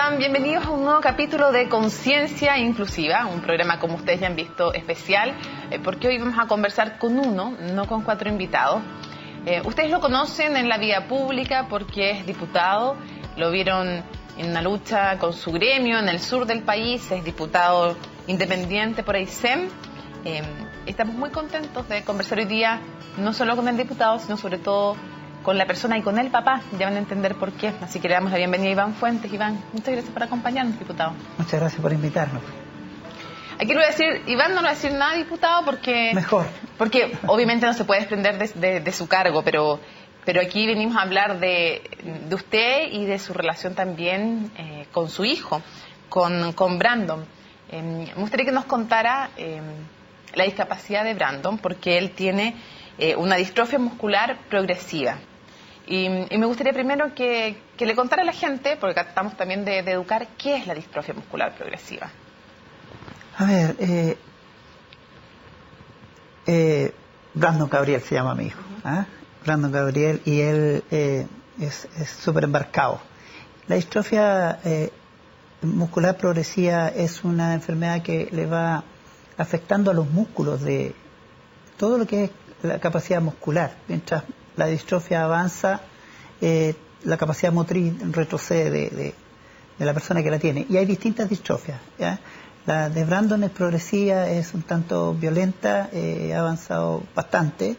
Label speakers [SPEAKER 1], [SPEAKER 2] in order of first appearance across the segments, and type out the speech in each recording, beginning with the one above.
[SPEAKER 1] están? Bienvenidos a un nuevo capítulo de Conciencia Inclusiva, un programa, como ustedes ya han visto, especial, porque hoy vamos a conversar con uno, no con 4 invitados. Ustedes lo conocen en la vida pública porque es diputado, lo vieron en una lucha con su gremio en el sur del país, es diputado independiente por Aysén. Estamos muy contentos de conversar hoy día, no solo con el diputado, sino sobre todo con la persona y con el papá. Ya van a entender por qué. Así que le damos la bienvenida a Iván Fuentes. Iván, muchas gracias por acompañarnos, diputado.
[SPEAKER 2] Muchas gracias por invitarnos.
[SPEAKER 1] Aquí le voy a decir, Iván no le va a decir nada, diputado, porque...
[SPEAKER 2] Mejor.
[SPEAKER 1] Porque obviamente no se puede desprender de su cargo, pero aquí venimos a hablar de usted y de su relación también con su hijo, con Brandon. Me gustaría que nos contara la discapacidad de Brandon, porque él tiene una distrofia muscular progresiva. Y me gustaría primero que le contara a la gente, porque tratamos también de educar, ¿qué es la distrofia muscular progresiva?
[SPEAKER 2] A ver, Brandon Gabriel se llama mi hijo. ¿Ah? Brandon Gabriel, y él es súper embarcado. La distrofia muscular progresiva es una enfermedad que le va afectando a los músculos de todo lo que es la capacidad muscular. Mientras la distrofia avanza, la capacidad motriz retrocede de la persona que la tiene. Y hay distintas distrofias, ¿ya? La de Brandon es progresiva, es un tanto violenta, ha avanzado bastante,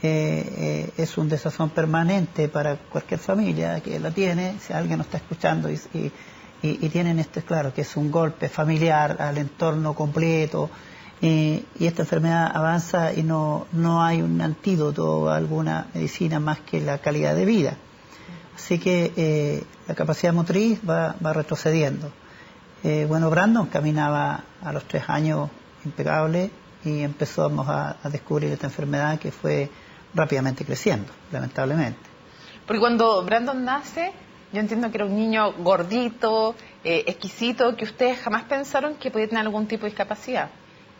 [SPEAKER 2] es un desazón permanente para cualquier familia que la tiene. Si alguien nos está escuchando y tienen esto, claro, que es un golpe familiar al entorno completo, y esta enfermedad avanza y no hay un antídoto o alguna medicina más que la calidad de vida. Así que la capacidad motriz va retrocediendo. Bueno, Brandon caminaba a los 3 años impecable y empezamos a descubrir esta enfermedad que fue rápidamente creciendo, lamentablemente.
[SPEAKER 1] Porque cuando Brandon nace, yo entiendo que era un niño gordito, exquisito, que ustedes jamás pensaron que podía tener algún tipo de discapacidad.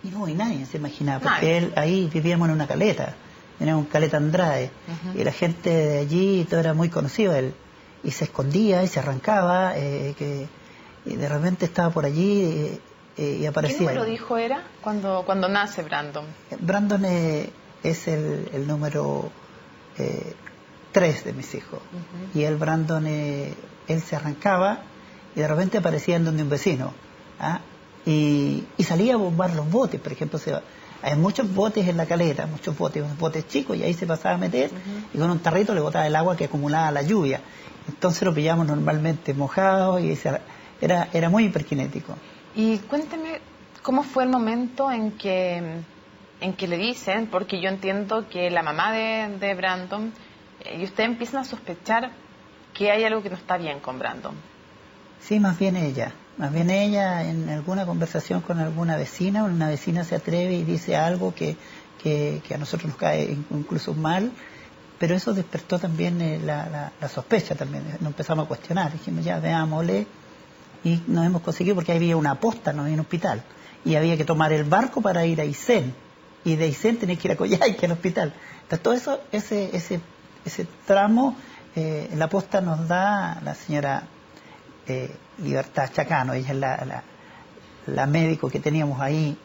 [SPEAKER 2] Y nadie se imaginaba, porque él, ahí vivíamos en una caleta, en un caleta Andrade, y la gente de allí, todo era muy conocido él, y se escondía y se arrancaba, y de repente estaba por allí y aparecía.
[SPEAKER 1] ¿Qué número dijo era cuando nace Brandon?
[SPEAKER 2] Brandon es el número 3 de mis hijos, y él, Brandon, él se arrancaba y de repente aparecía en donde un vecino, ¿ah? Y salía a bombar los botes, por ejemplo. Hay muchos botes en la caleta, muchos botes chicos, y ahí se pasaba a meter, y con un tarrito le botaba el agua que acumulaba la lluvia. Entonces lo pillamos normalmente mojado, y era muy hiperkinético.
[SPEAKER 1] Y cuénteme, ¿cómo fue el momento en que le dicen? Porque yo entiendo que la mamá de Brandon y usted empiezan a sospechar que hay algo que no está bien con Brandon.
[SPEAKER 2] Sí, más bien ella en alguna conversación con alguna vecina, una vecina se atreve y dice algo que a nosotros nos cae incluso mal, pero eso despertó también la sospecha también. Nos empezamos a cuestionar, dijimos ya, veámosle, y nos hemos conseguido, porque había una posta, no había un hospital, y había que tomar el barco para ir a Aysén, y de Aysén tenés que ir a Coyhaique al hospital. Entonces todo eso, ese tramo, la posta nos da la señora Libertad Chacano. Ella es la médico que teníamos ahí,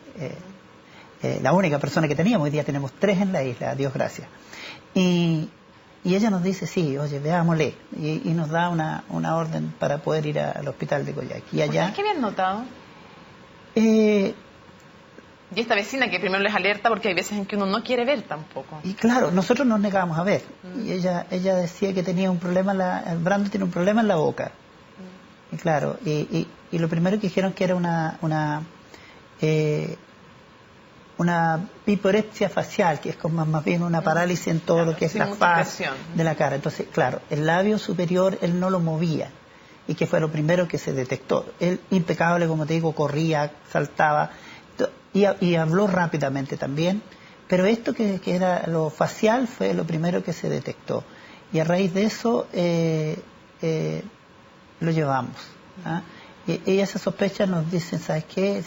[SPEAKER 2] la única persona que teníamos. Hoy día tenemos 3 en la isla, Dios gracias. Y ella nos dice, sí, oye, veámosle, y nos da una orden para poder ir al hospital de Coyhaique. Y allá,
[SPEAKER 1] ¿qué habían notado? Y esta vecina que primero les alerta, porque hay veces en que uno no quiere ver tampoco.
[SPEAKER 2] Y claro, nosotros nos negábamos a ver. Y ella decía que tenía un problema, Brandon tiene un problema en la boca. Y claro, y lo primero que dijeron que era una hiporexia facial, que es como más bien una parálisis en todo lo que es la faz de la cara. Entonces, claro, el labio superior él no lo movía, y que fue lo primero que se detectó. Él, impecable, como te digo, corría, saltaba, y habló rápidamente también, pero esto que era lo facial fue lo primero que se detectó. Y a raíz de eso lo llevamos, ¿ah? Y esas sospechas nos dicen, ¿sabes qué?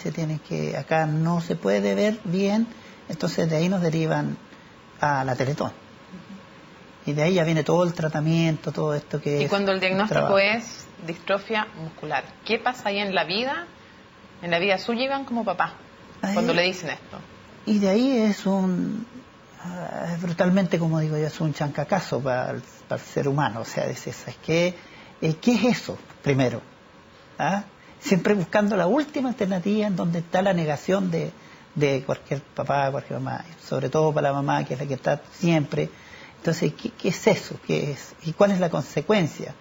[SPEAKER 2] Acá no se puede ver bien, entonces de ahí nos derivan a la Teletón. Y de ahí ya viene todo el tratamiento, todo esto que
[SPEAKER 1] Y
[SPEAKER 2] es
[SPEAKER 1] cuando el diagnóstico
[SPEAKER 2] trabajo.
[SPEAKER 1] es distrofia muscular, ¿qué pasa ahí en la vida suya, Iván, como papá, cuando le dicen esto?
[SPEAKER 2] Y de ahí es brutalmente, como digo yo, es un chancacazo para el ser humano. O sea, ¿qué es eso? Primero, ¿ah? Siempre buscando la última alternativa en donde está la negación de cualquier papá, cualquier mamá, sobre todo para la mamá, que es la que está siempre. Entonces, ¿qué es eso? ¿Qué es? ¿Y cuál es la consecuencia?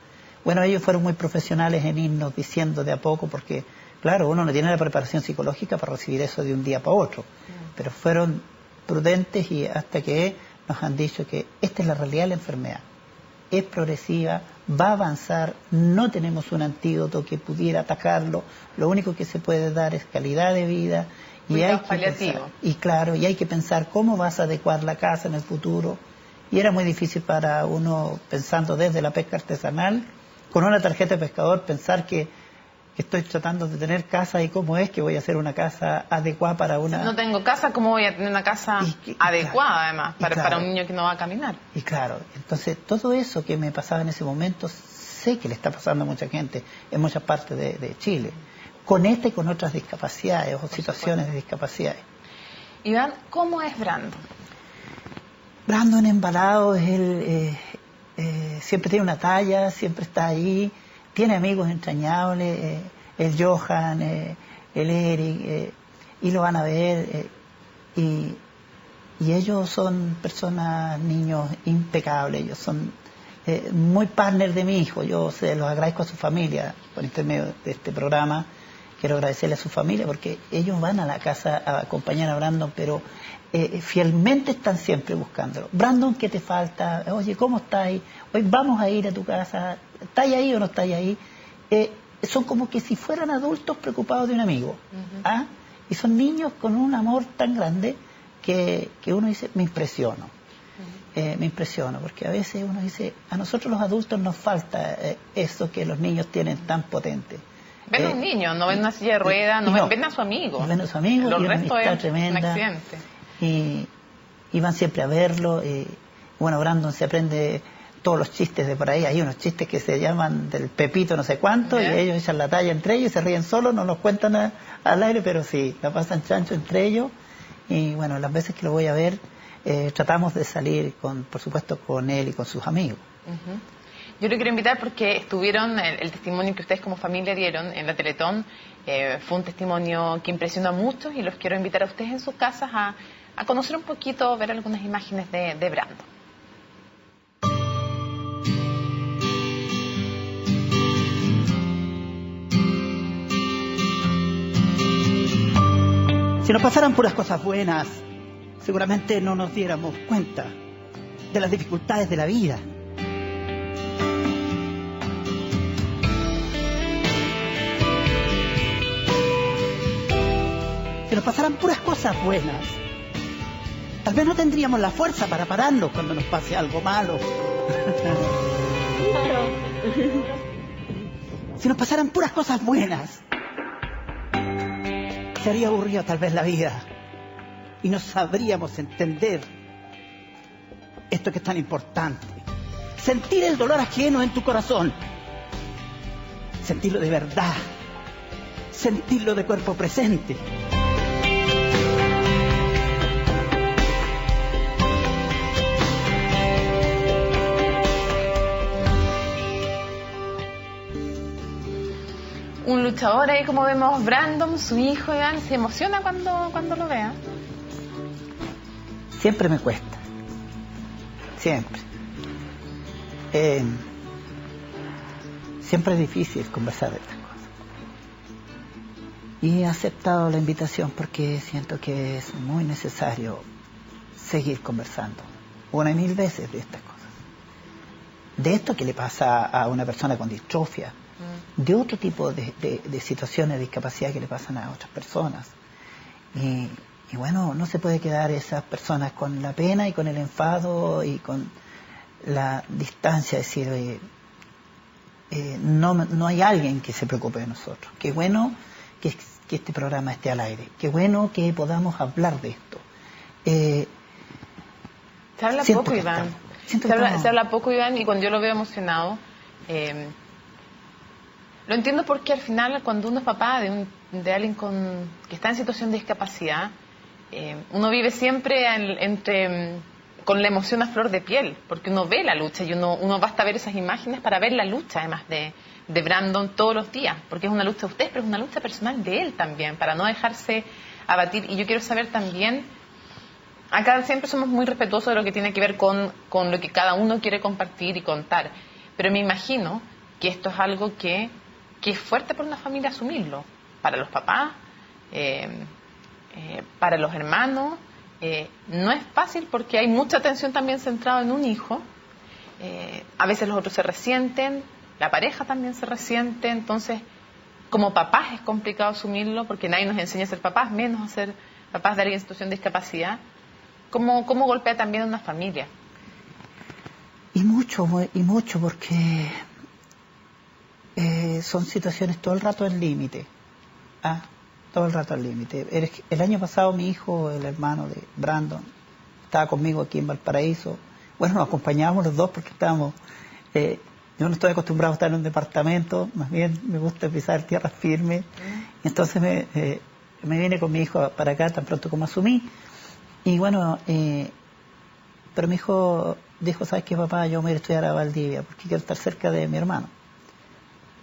[SPEAKER 2] Bueno, ellos fueron muy profesionales en irnos diciendo de a poco, porque, claro, uno no tiene la preparación psicológica para recibir eso de un día para otro, pero fueron prudentes y hasta que nos han dicho que esta es la realidad de la enfermedad. Es progresiva, va a avanzar, no tenemos un antídoto que pudiera atacarlo, lo único que se puede dar es calidad de vida y hay que pensar, y claro, y hay que pensar cómo vas a adecuar la casa en el futuro. Y era muy difícil para uno, pensando desde la pesca artesanal, con una tarjeta de pescador, pensar que estoy tratando de tener casa y cómo es que voy a hacer una casa adecuada para una...
[SPEAKER 1] Si no tengo casa, ¿cómo voy a tener una casa adecuada, claro, además, para un niño que no va a caminar?
[SPEAKER 2] Y claro, entonces todo eso que me pasaba en ese momento, sé que le está pasando a mucha gente en muchas partes de Chile, con esta y con otras discapacidades o situaciones de discapacidades.
[SPEAKER 1] Iván, ¿cómo es Brandon?
[SPEAKER 2] Brandon embalado es él, siempre tiene una talla, siempre está ahí, tiene amigos entrañables, el Johan, el Eric, y lo van a ver, y ellos son personas, niños impecables, ellos son muy partner de mi hijo. Yo se los agradezco a su familia por intermedio de este programa. Quiero agradecerle a su familia porque ellos van a la casa a acompañar a Brandon, pero fielmente están siempre buscándolo. Brandon, ¿qué te falta? Oye, ¿cómo estás? Hoy vamos a ir a tu casa. ¿Estás ahí o no estás ahí? Son como que si fueran adultos preocupados de un amigo. ¿Ah? Y son niños con un amor tan grande que uno dice, me impresiono. Me impresiono, porque a veces uno dice, a nosotros los adultos nos falta eso que los niños tienen tan potente.
[SPEAKER 1] Ven a un niño, no ven una silla de ruedas, ven a su amigo.
[SPEAKER 2] Ven a su amigo,
[SPEAKER 1] Lo
[SPEAKER 2] y una
[SPEAKER 1] resto
[SPEAKER 2] amistad
[SPEAKER 1] es
[SPEAKER 2] tremenda.
[SPEAKER 1] un accidente.
[SPEAKER 2] Y van siempre a verlo. Bueno, Brandon se aprende todos los chistes de por ahí. Hay unos chistes que se llaman del Pepito no sé cuánto, y ellos echan la talla entre ellos y se ríen solos, no los cuentan al aire, pero sí, la pasan chancho entre ellos. Y bueno, las veces que lo voy a ver, tratamos de salir, por supuesto, con él y con sus amigos.
[SPEAKER 1] Yo le quiero invitar porque estuvieron, el testimonio que ustedes como familia dieron en la Teletón, fue un testimonio que impresionó a muchos, y los quiero invitar a ustedes en sus casas a conocer un poquito, ver algunas imágenes de Brandon.
[SPEAKER 2] Si nos pasaran puras cosas buenas, seguramente no nos diéramos cuenta de las dificultades de la vida. Si nos pasaran puras cosas buenas, tal vez no tendríamos la fuerza para pararnos cuando nos pase algo malo. Si nos pasaran puras cosas buenas, sería aburrida tal vez la vida y no sabríamos entender esto que es tan importante. Sentir el dolor ajeno en tu corazón, sentirlo de verdad, sentirlo de cuerpo presente.
[SPEAKER 1] Un luchador ahí, como vemos, Brandon, su hijo, Iván, se emociona cuando lo vea.
[SPEAKER 2] Siempre me cuesta, siempre. Siempre es difícil conversar de estas cosas. Y he aceptado la invitación porque siento que es muy necesario seguir conversando una y mil veces de estas cosas. De esto que le pasa a una persona con distrofia, de otro tipo de situaciones de discapacidad que le pasan a otras personas. Y bueno, no se puede quedar esas personas con la pena y con el enfado y con la distancia, es decir, oye, no hay alguien que se preocupe de nosotros. Qué bueno que este programa esté al aire, qué bueno que podamos hablar de esto.
[SPEAKER 1] Se habla poco, Iván. Se habla poco, Iván, y cuando yo lo veo emocionado, lo entiendo porque al final cuando uno es papá de alguien que está en situación de discapacidad, uno vive siempre con la emoción a flor de piel, porque uno ve la lucha y uno basta ver esas imágenes para ver la lucha, además de Brandon todos los días, porque es una lucha de ustedes, pero es una lucha personal de él también, para no dejarse abatir. Y yo quiero saber también, acá siempre somos muy respetuosos de lo que tiene que ver con lo que cada uno quiere compartir y contar, pero me imagino que esto es algo que es fuerte para una familia asumirlo, para los papás, para los hermanos. No es fácil porque hay mucha atención también centrada en un hijo. A veces los otros se resienten, la pareja también se resiente, entonces como papás es complicado asumirlo porque nadie nos enseña a ser papás, menos a ser papás de alguien en situación de discapacidad. ¿Cómo golpea también a una familia?
[SPEAKER 2] Y mucho porque son situaciones todo el rato al límite. Todo el rato al límite. El año pasado mi hijo, el hermano de Brandon, estaba conmigo aquí en Valparaíso. Bueno, nos acompañábamos los dos porque estábamos... yo no estoy acostumbrado a estar en un departamento, más bien me gusta pisar tierra firme. Entonces me vine con mi hijo para acá tan pronto como asumí. Y bueno, pero mi hijo dijo, ¿sabes qué, papá? Yo me voy a estudiar a Valdivia porque quiero estar cerca de mi hermano.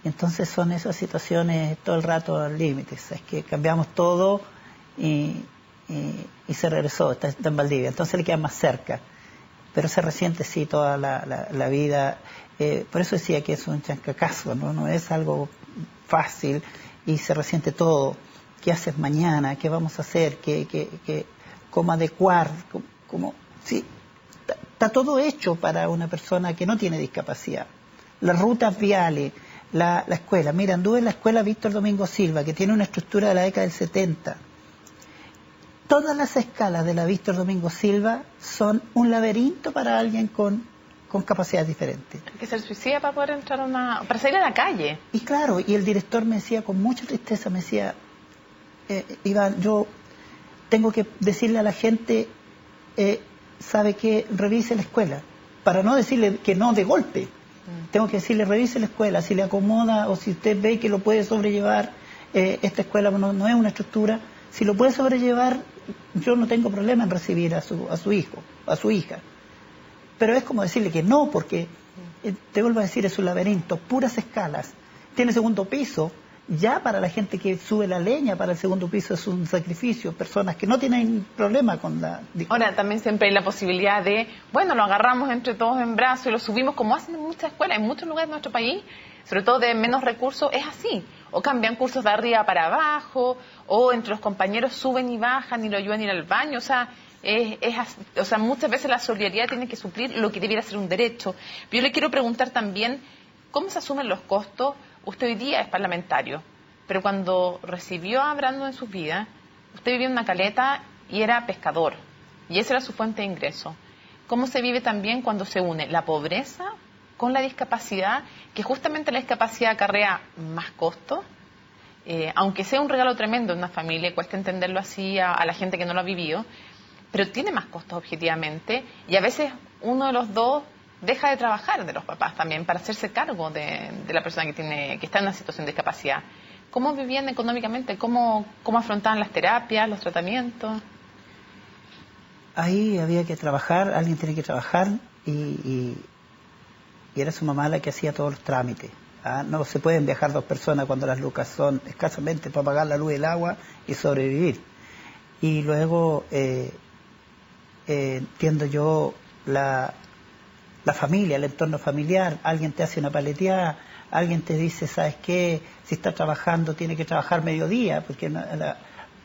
[SPEAKER 2] Entonces son esas situaciones todo el rato al límite. Es que cambiamos todo y se regresó, está en Valdivia. Entonces le queda más cerca. Pero se resiente, sí, toda la vida. Por eso decía que es un chancacazo, no es algo fácil y se resiente todo. ¿Qué haces mañana? ¿Qué vamos a hacer? ¿Cómo adecuar? Sí, está todo hecho para una persona que no tiene discapacidad. Las rutas viales, la escuela. Mira, anduve en la escuela Víctor Domingo Silva, que tiene una estructura de la década del 70. Todas las escalas de la Víctor Domingo Silva son un laberinto para alguien con capacidades diferentes.
[SPEAKER 1] Hay que ser suicida para poder entrar para salir a la calle.
[SPEAKER 2] Y claro, y el director me decía con mucha tristeza, me decía, Iván, yo tengo que decirle a la gente, sabe que revise la escuela, para no decirle que no de golpe. Tengo que decirle, revise la escuela, si le acomoda o si usted ve que lo puede sobrellevar, esta escuela no es una estructura, si lo puede sobrellevar, yo no tengo problema en recibir a su hijo, a su hija. Pero es como decirle que no, porque, te vuelvo a decir, es un laberinto, puras escalas. Tiene segundo piso, ya para la gente que sube la leña, para el segundo piso es un sacrificio, personas que no tienen problema con la...
[SPEAKER 1] Ahora, también siempre hay la posibilidad de, bueno, lo agarramos entre todos en brazos y lo subimos como hacen en muchas escuelas, en muchos lugares de nuestro país, sobre todo de menos recursos, es así. O cambian cursos de arriba para abajo, o entre los compañeros suben y bajan y lo ayudan a ir al baño, o sea, muchas veces la solidaridad tiene que suplir lo que debiera ser un derecho. Pero yo le quiero preguntar también, ¿cómo se asumen los costos? Usted hoy día es parlamentario, pero cuando recibió a Brandon en su vida, usted vivía en una caleta y era pescador, y esa era su fuente de ingreso. ¿Cómo se vive también cuando se une la pobreza con la discapacidad, que justamente la discapacidad acarrea más costos? Aunque sea un regalo tremendo en una familia, cuesta entenderlo así a la gente que no lo ha vivido, pero tiene más costos objetivamente, y a veces uno de los dos deja de trabajar, de los papás también, para hacerse cargo de la persona que está en una situación de discapacidad. ¿Cómo vivían económicamente? ¿Cómo afrontaban las terapias, los tratamientos?
[SPEAKER 2] Ahí había que trabajar, alguien tenía que trabajar y era su mamá la que hacía todos los trámites. No se pueden viajar dos personas cuando las lucas son escasamente para pagar la luz y el agua y sobrevivir. Y luego, entiendo yo, la familia, el entorno familiar, alguien te hace una paleteada, alguien te dice, ¿sabes qué? Si está trabajando, tiene que trabajar mediodía, porque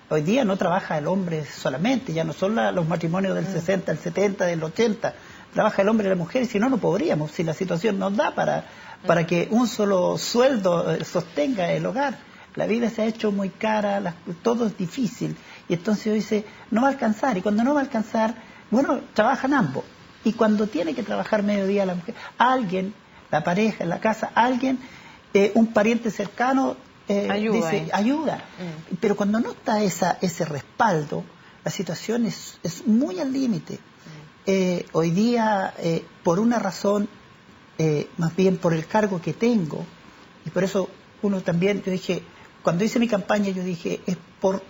[SPEAKER 2] hoy día no trabaja el hombre solamente, ya no son los matrimonios del 60, el 70, del 80, trabaja el hombre y la mujer, y si no, no podríamos, si la situación nos da para que un solo sueldo sostenga el hogar. La vida se ha hecho muy cara, todo es difícil, y entonces hoy dice, no va a alcanzar, y cuando no va a alcanzar, bueno, trabajan ambos. Y cuando tiene que trabajar mediodía la mujer, alguien, la pareja, en la casa, alguien, un pariente cercano, dice, ayuda. Pero cuando no está ese respaldo, la situación es muy al límite. hoy día, por una razón, más bien por el cargo que tengo, y por eso uno también, yo dije, cuando hice mi campaña, yo dije, es por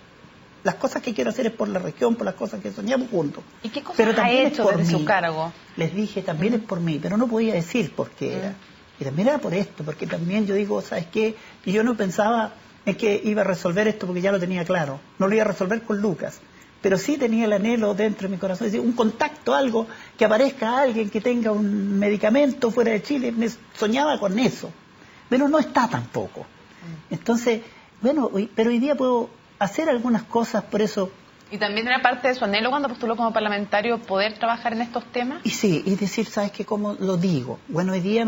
[SPEAKER 2] las cosas que quiero hacer, es por la región, por las cosas que soñamos juntos.
[SPEAKER 1] ¿Y qué cosas
[SPEAKER 2] pero
[SPEAKER 1] ha
[SPEAKER 2] también
[SPEAKER 1] hecho
[SPEAKER 2] es por
[SPEAKER 1] desde
[SPEAKER 2] mí.
[SPEAKER 1] su cargo?
[SPEAKER 2] Les dije, también es por mí, pero no podía decir por qué era. Y también era por esto, porque también yo digo, ¿sabes qué? Y yo no pensaba en que iba a resolver esto porque ya lo tenía claro. No lo iba a resolver con Lucas. Pero sí tenía el anhelo dentro de mi corazón, es decir, un contacto, algo, que aparezca alguien que tenga un medicamento fuera de Chile. Me soñaba con eso. Pero no está tampoco. Entonces, bueno, pero hoy día puedo hacer algunas cosas, por eso.
[SPEAKER 1] ¿Y también era parte de su anhelo cuando postuló como parlamentario poder trabajar en estos temas?
[SPEAKER 2] Y sí, y decir, ¿sabes qué? ¿Cómo lo digo? Bueno, hoy día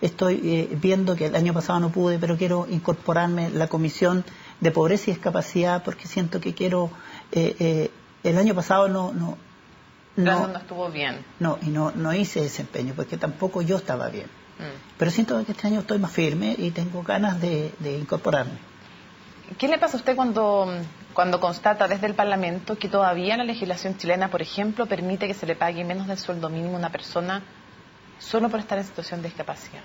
[SPEAKER 2] estoy viendo que el año pasado no pude, pero quiero incorporarme a la Comisión de Pobreza y Discapacidad porque siento que quiero... el año pasado no
[SPEAKER 1] estuvo bien.
[SPEAKER 2] No, y no hice desempeño porque tampoco yo estaba bien. Pero siento que este año estoy más firme y tengo ganas de incorporarme.
[SPEAKER 1] ¿Qué le pasa a usted cuando constata desde el Parlamento que todavía la legislación chilena, por ejemplo, permite que se le pague menos del sueldo mínimo a una persona solo por estar en situación de discapacidad?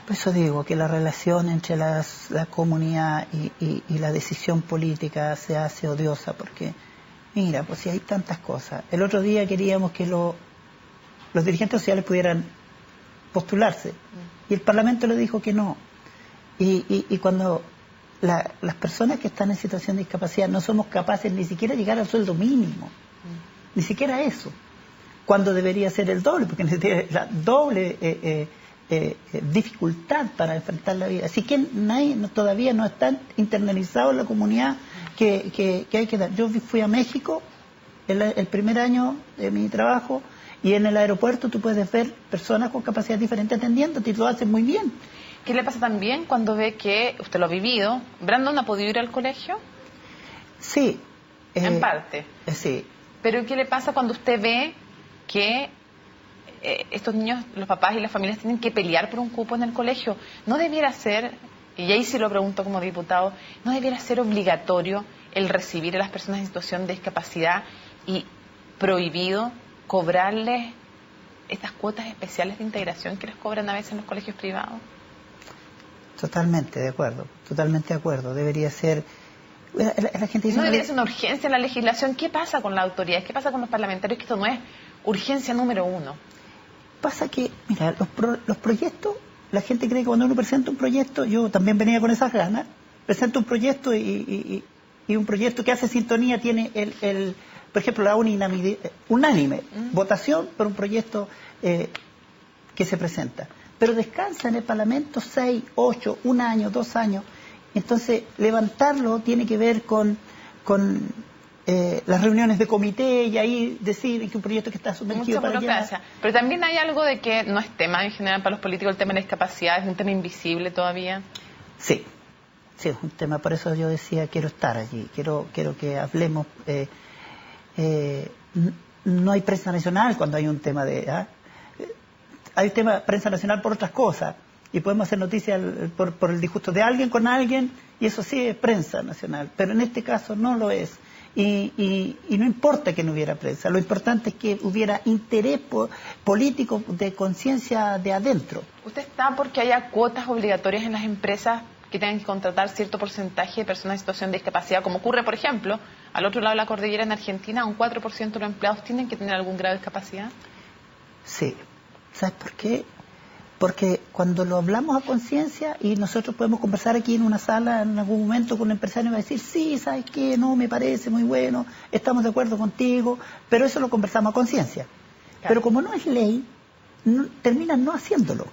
[SPEAKER 2] Por eso digo que la relación entre la comunidad y la decisión política se hace odiosa porque, mira, pues si hay tantas cosas. El otro día queríamos que los dirigentes sociales pudieran postularse y el Parlamento le dijo que no. Y cuando las personas que están en situación de discapacidad no somos capaces ni siquiera de llegar al sueldo mínimo, ni siquiera eso, cuando debería ser el doble, porque la doble dificultad para enfrentar la vida. Así que todavía no están internalizados en la comunidad que hay que dar. Yo fui a México el primer año de mi trabajo y en el aeropuerto tú puedes ver personas con capacidades diferentes atendiéndote y lo hacen muy bien.
[SPEAKER 1] ¿Qué le pasa también cuando ve que, usted lo ha vivido, Brandon ha podido ir al colegio?
[SPEAKER 2] Sí.
[SPEAKER 1] En parte.
[SPEAKER 2] Sí.
[SPEAKER 1] Pero ¿qué le pasa cuando usted ve que estos niños, los papás y las familias tienen que pelear por un cupo en el colegio? ¿No debiera ser, y ahí sí lo pregunto como diputado, no debiera ser obligatorio el recibir a las personas en situación de discapacidad y prohibido cobrarles estas cuotas especiales de integración que les cobran a veces en los colegios privados?
[SPEAKER 2] Totalmente de acuerdo, totalmente de acuerdo. Debería ser... La gente dice,
[SPEAKER 1] ¿No debería ser una urgencia en la legislación? ¿Qué pasa con las autoridades? ¿Qué pasa con los parlamentarios? Que esto no es urgencia número uno.
[SPEAKER 2] Pasa que, mira, los proyectos, la gente cree que cuando uno presenta un proyecto, yo también venía con esas ganas, presento un proyecto y un proyecto que hace sintonía tiene por ejemplo, la unánime votación por un proyecto que se presenta. Pero descansa en el Parlamento 6, 8, 1 año, 2 años. Entonces, levantarlo tiene que ver con las reuniones de comité y ahí decir que un proyecto que está sumergido para allá.
[SPEAKER 1] Pero también hay algo de que no es tema en general para los políticos, el tema de la discapacidad, es un tema invisible todavía.
[SPEAKER 2] Sí, es un tema, por eso yo decía, quiero estar allí, quiero que hablemos. No hay prensa nacional cuando hay un tema de... Hay tema prensa nacional por otras cosas y podemos hacer noticias por el disgusto de alguien con alguien y eso sí es prensa nacional, pero en este caso no lo es y no importa que no hubiera prensa, lo importante es que hubiera interés político de conciencia de adentro.
[SPEAKER 1] ¿Usted está porque haya cuotas obligatorias en las empresas que tengan que contratar cierto porcentaje de personas en situación de discapacidad, como ocurre, por ejemplo, al otro lado de la cordillera en Argentina, un 4% de los empleados tienen que tener algún grado de discapacidad?
[SPEAKER 2] Sí. ¿Sabes por qué? Porque cuando lo hablamos a conciencia y nosotros podemos conversar aquí en una sala en algún momento con un empresario y va a decir, sí, ¿sabes qué? No, me parece muy bueno, estamos de acuerdo contigo, pero eso lo conversamos a conciencia. Claro. Pero como no es ley, terminan no haciéndolo.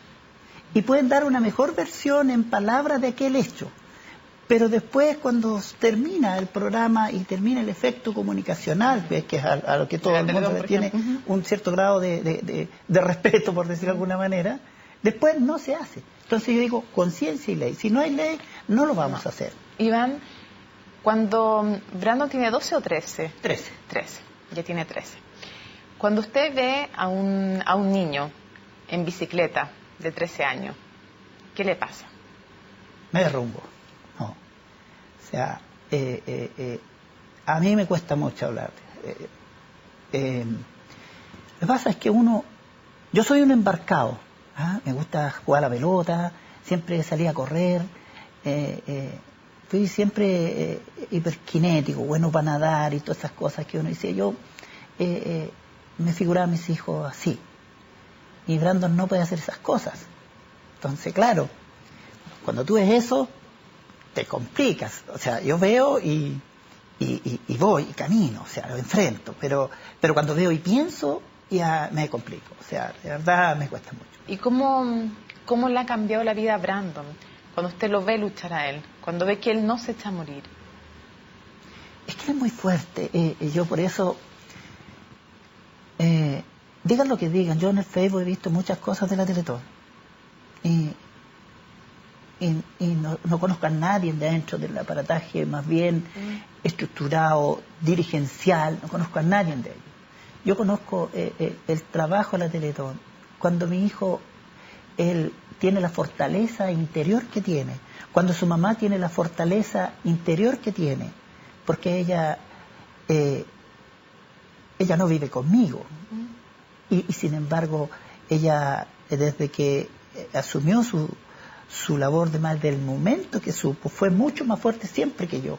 [SPEAKER 2] Y pueden dar una mejor versión en palabras de aquel hecho. Pero después, cuando termina el programa y termina el efecto comunicacional, que es a lo que todo el mundo le tiene un cierto grado de respeto, por decirlo de alguna manera, después no se hace. Entonces yo digo, conciencia y ley. Si no hay ley, no lo vamos a hacer.
[SPEAKER 1] Iván, cuando Brandon tiene 12 o 13?
[SPEAKER 2] 13.
[SPEAKER 1] 13, ya tiene 13. Cuando usted ve a un niño en bicicleta de 13 años, ¿qué le pasa?
[SPEAKER 2] Me derrumbo. No. O sea, a mí me cuesta mucho hablar. Lo que pasa es que yo soy un embarcado, ¿ah? Me gusta jugar a la pelota, siempre salía a correr, fui siempre hiperkinético, bueno para nadar y todas esas cosas que uno decía. Yo me figuraba a mis hijos así, y Brandon no puede hacer esas cosas. Entonces, claro, cuando tú ves eso, te complicas. O sea, yo veo y voy y camino, o sea, lo enfrento, pero cuando veo y pienso, ya me complico. O sea, de verdad me cuesta mucho.
[SPEAKER 1] ¿Y cómo le ha cambiado la vida a Brandon cuando usted lo ve luchar a él, cuando ve que él no se echa a morir?
[SPEAKER 2] Es que él es muy fuerte. Yo por eso, digan lo que digan, yo en el Facebook he visto muchas cosas de la Teletón. Y no conozco a nadie de dentro del aparataje más bien estructurado, dirigencial, no conozco a nadie de ellos. Yo conozco el trabajo de la Teletón. Cuando mi hijo, él tiene la fortaleza interior que tiene, cuando su mamá tiene la fortaleza interior que tiene, porque ella no vive conmigo, y sin embargo ella, desde que asumió su labor de madre, del momento que supo, fue mucho más fuerte siempre que yo,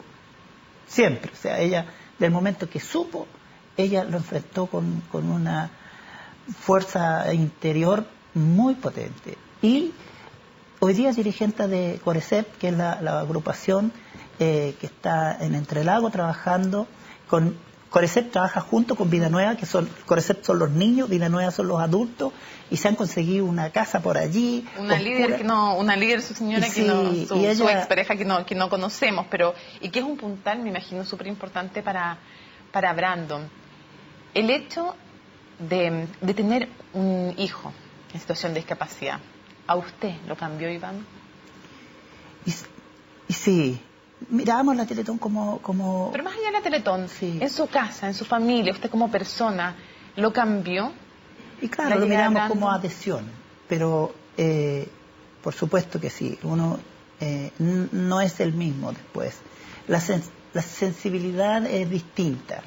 [SPEAKER 2] siempre. O sea, ella, del momento que supo, ella lo enfrentó con una fuerza interior muy potente. Y hoy día es dirigente de Corecep, que es la agrupación que está en Entrelagos trabajando con... Corecep trabaja junto con Vida Nueva, Corecep son los niños, Vida Nueva son los adultos, y se han conseguido una casa por allí.
[SPEAKER 1] Una líder, su señora,
[SPEAKER 2] sí,
[SPEAKER 1] su expareja que no conocemos, pero y que es un puntal, me imagino, súper importante para Brandon. El hecho de tener un hijo en situación de discapacidad, ¿a usted lo cambió, Iván?
[SPEAKER 2] Y sí, mirábamos la Teletón como...
[SPEAKER 1] Pero más allá de la Teletón,
[SPEAKER 2] sí,
[SPEAKER 1] en su casa, en su familia, usted como persona, ¿lo cambió?
[SPEAKER 2] Y claro, lo miramos como adhesión, pero por supuesto que sí, uno no es el mismo después. La sensibilidad es distinta,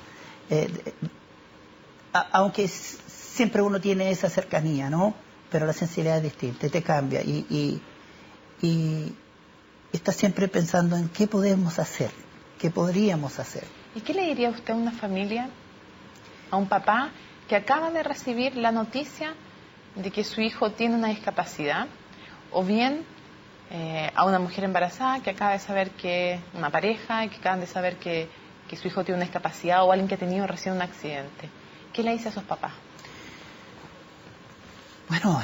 [SPEAKER 2] aunque siempre uno tiene esa cercanía, ¿no? Pero la sensibilidad es distinta, te cambia y está siempre pensando en qué podemos hacer, qué podríamos hacer.
[SPEAKER 1] ¿Y qué le diría usted a una familia, a un papá que acaba de recibir la noticia de que su hijo tiene una discapacidad, o bien a una mujer embarazada que acaba de saber que una pareja, que acaban de saber que su hijo tiene una discapacidad, o alguien que ha tenido recién un accidente? ¿Qué le dice a sus papás?
[SPEAKER 2] Bueno,